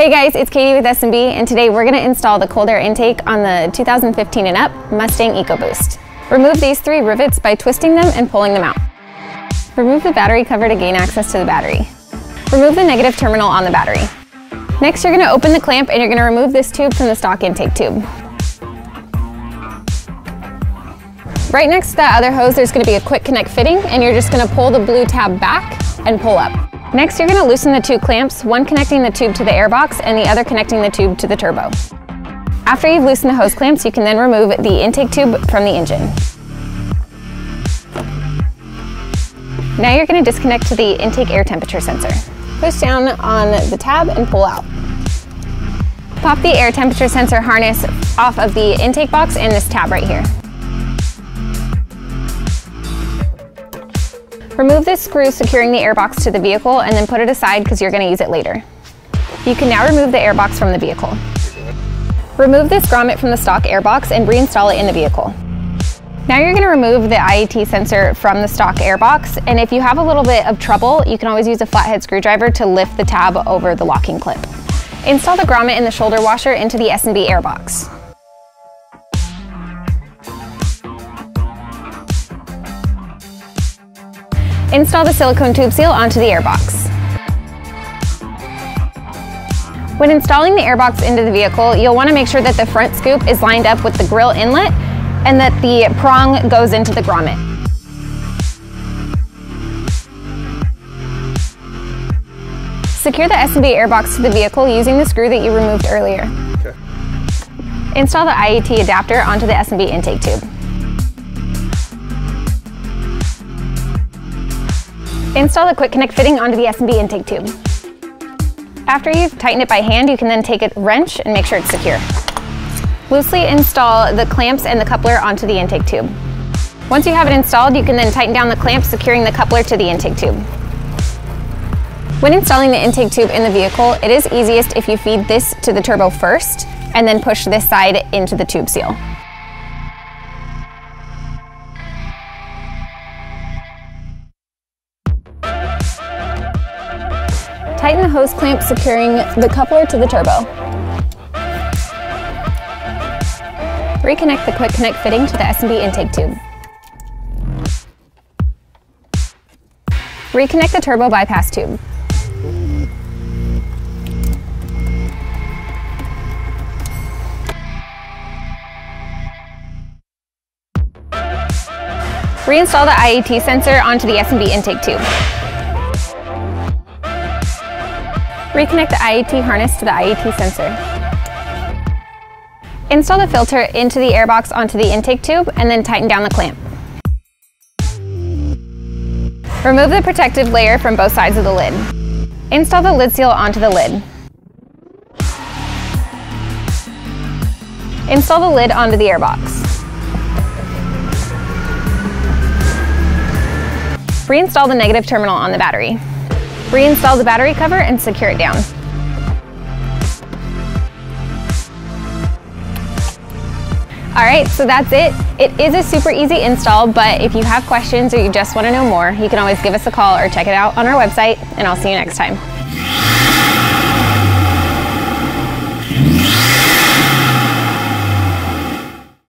Hey guys, it's Katie with S&B, and today we're going to install the cold air intake on the 2015 and up Mustang EcoBoost. Remove these 3 rivets by twisting them and pulling them out. Remove the battery cover to gain access to the battery. Remove the negative terminal on the battery. Next, you're going to open the clamp and you're going to remove this tube from the stock intake tube. Right next to that other hose, there's going to be a quick connect fitting, and you're just going to pull the blue tab back and pull up. Next, you're going to loosen the 2 clamps, one connecting the tube to the airbox and the other connecting the tube to the turbo. After you've loosened the hose clamps, you can then remove the intake tube from the engine. Now you're going to disconnect to the intake air temperature sensor. Push down on the tab and pull out. Pop the air temperature sensor harness off of the intake box and this tab right here. Remove this screw securing the airbox to the vehicle and then put it aside because you're going to use it later. You can now remove the airbox from the vehicle. Remove this grommet from the stock airbox and reinstall it in the vehicle. Now you're going to remove the IAT sensor from the stock airbox, and if you have a little bit of trouble, you can always use a flathead screwdriver to lift the tab over the locking clip. Install the grommet and the shoulder washer into the S&B airbox. Install the silicone tube seal onto the airbox. When installing the airbox into the vehicle, you'll want to make sure that the front scoop is lined up with the grill inlet and that the prong goes into the grommet. Secure the S&B airbox to the vehicle using the screw that you removed earlier. Okay. Install the IAT adapter onto the S&B intake tube. Install the quick connect fitting onto the S&B intake tube. After you've tightened it by hand, you can then take a wrench and make sure it's secure. Loosely install the clamps and the coupler onto the intake tube. Once you have it installed, you can then tighten down the clamp, securing the coupler to the intake tube. When installing the intake tube in the vehicle, it is easiest if you feed this to the turbo first and then push this side into the tube seal. Tighten the hose clamp securing the coupler to the turbo. Reconnect the quick connect fitting to the S&B intake tube. Reconnect the turbo bypass tube. Reinstall the IAT sensor onto the S&B intake tube. Reconnect the IAT harness to the IAT sensor. Install the filter into the airbox onto the intake tube and then tighten down the clamp. Remove the protective layer from both sides of the lid. Install the lid seal onto the lid. Install the lid onto the airbox. Reinstall the negative terminal on the battery. Reinstall the battery cover and secure it down. Alright, so that's it. It is a super easy install, but if you have questions or you just want to know more, you can always give us a call or check it out on our website, and I'll see you next time.